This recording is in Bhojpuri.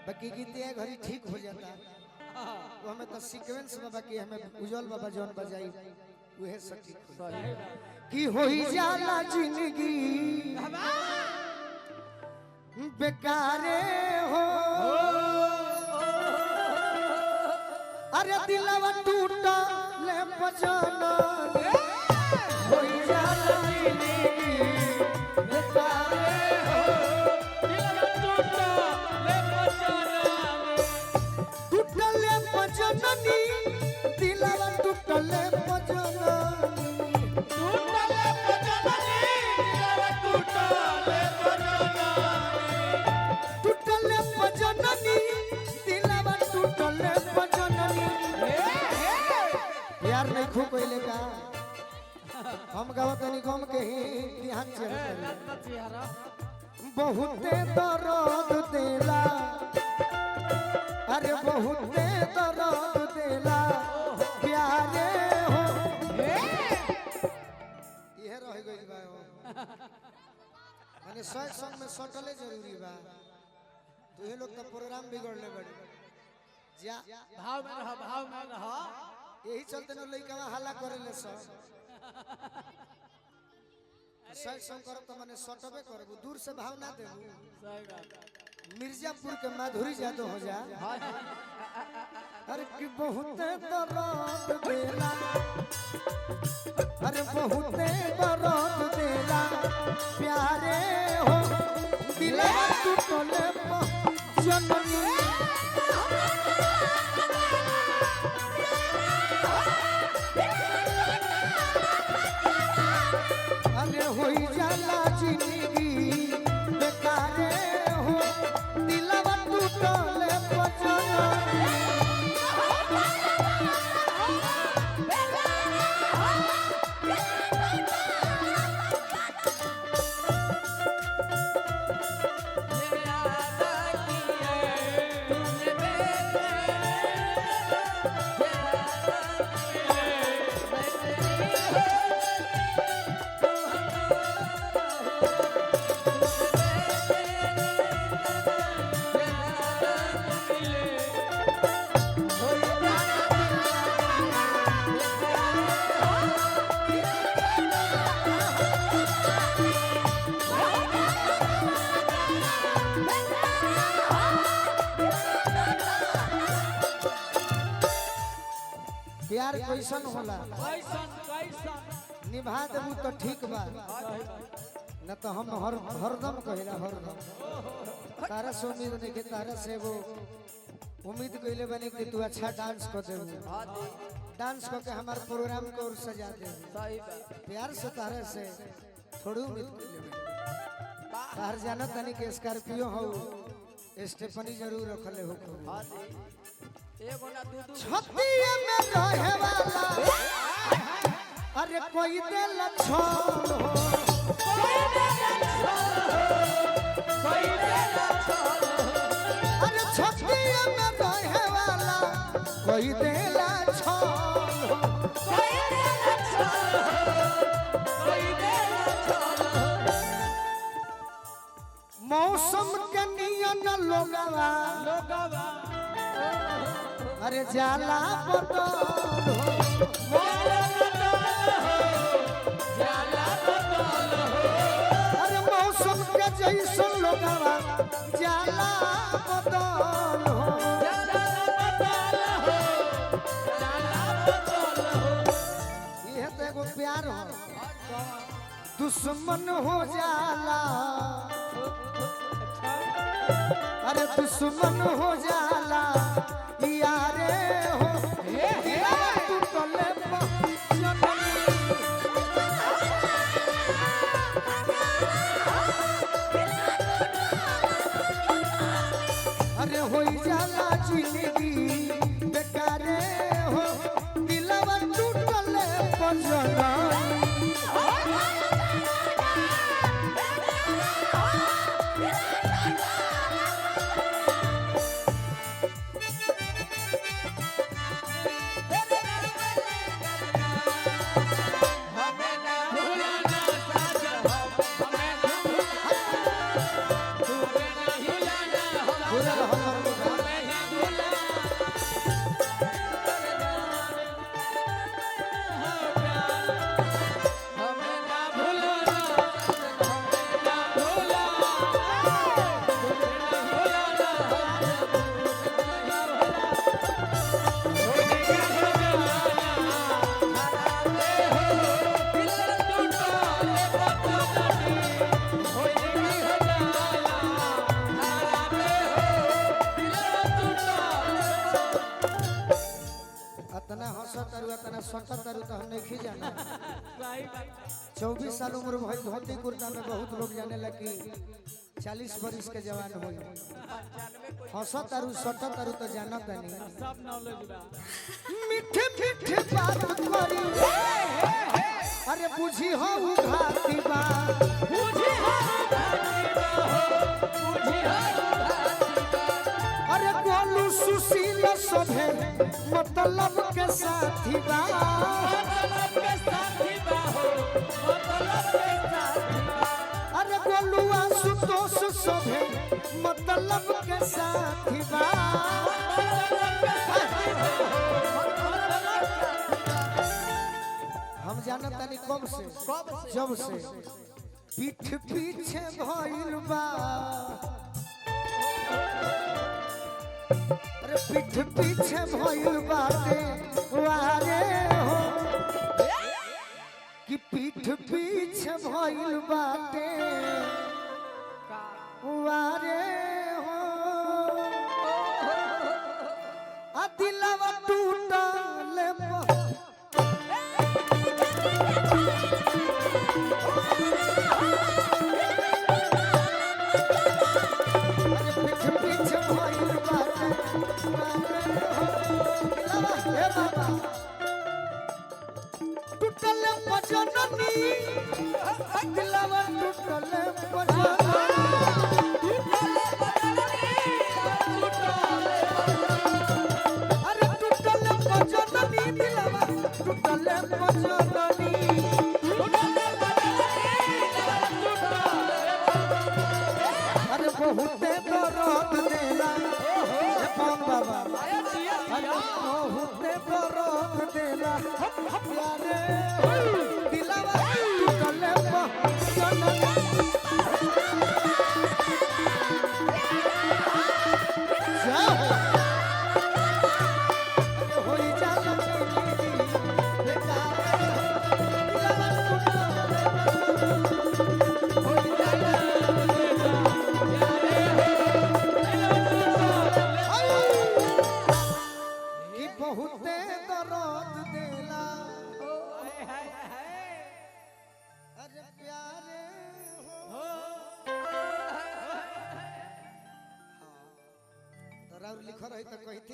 बाकी गीतिया घड़ी ठीक हो जाता वो हमें तो सीक्वेंस में बाकी हमें उज्जवल बाबा जौन बजाई वह सब ठीक हो कि होई जाला जिंदगी बेकारे हो अरे दिलवा टूटा ले बजाना होई जाला जिंदगी बेकारे हो दिलवा टूटा ले बजाना टूटले बजननी दिलवा टूटले बजननी टूटले बजाना दिलवा टूटले बजाना टूटले बजननी दिलवा टूटले बजननी यार नहीं खो कोइले का हम गावत नहीं गम के ही ध्यान से बहुते दर्द देला अरे बहुते दर्द देला प्यारे हो ये रह गइल बा माने सॉन्ग में सटले जरूरी बा तो ये लोग तो प्रोग्राम बिगड़ले बड़ी जा भाव में रह यही चलते न लइका हल्ला करेले सब सॉन्ग करब तो माने सटबे करब दूर से भाव ना देबू सही बात मिर्जापुर के माधुरी जादव हो जा अरे कि बहुते दर्द देला अरे बहुते दर्द देला प्यारे हो दिलवा टूटले जननी अरे होई जाला जिंदगी बेकारे हो दिलवा टूटले बजननी प्यार कैसन होला कैसन निभा देबू तो ठीक बा न तो हम हरदम कहिला हरदम तारा से उम्मीद नहीं के तारा से वो उम्मीद कइले बनी कि तू अच्छा डांस कर देबू डांस करके हमारे प्रोग्राम को और सजा दे सही बात प्यार से तारा से थोड़ी उम्मीद कइले बनी तार जाना तनी के स्कॉर्पियो हो स्टेफनी जरूर रखले हो एगो ना दू छतिए में रहे वाला अरे कोई दिल छोड़ हो अरे छतिए में रहे वाला कोई दिल छोड़ हो मौसम के नियन लोगवा अरे जाला बदल हो अरे मौसम के जैसन लोगवा जाला बदल हो ये तो एगो प्यार हो दुश्मन हो जाला अरे दुश्मन हो जाला यारे हो टूटले अरे होई जाला जिंदगी बेकारे हो दिलवा टूटले बजननी पूरा सटा तारू तो हम नहीं जाना। सही बात 24 साल उम्र भइल धोती कुर्ता में बहुत लोग जाने लगी 40 बरिस के जवान हो 95 कोई हंसा तारू सटा तारू तो जाना तनी। सब नॉलेज बा मीठे मीठे बात करी अरे बुझी हो घाती बा बुझी हो बुझी हो अरे गोलू सुशील सभे मतलब के साथी बा मतलब के साथी बा हो मतलब के साथी बा अरे गोलुआ सुतोष सभे मतलब के साथी बा। हम जानत तानी कब से जब से पीठ पीछे भइल बा अरे पीठ पीछे भइल बाटे वारे हो कि पीठ पीछे भइल बाटे वारे हो आ दिलवा टूटल पीठ पीछे भइल बाटे वारे हो दिलवा हे बाबा टूटल पजननी दिलवा टूटल पजननी अरे टूटल पजननी दिलवा टूटल पजननी अरे बहुते दर्द देला हे पवन बाबा अरे बहुते दर्द देला यारे दिलवा टूटल पजननी होई जाला कि बहुते दर्द देला अरे प्यारे हो तो राउर लिखल रही तो कहती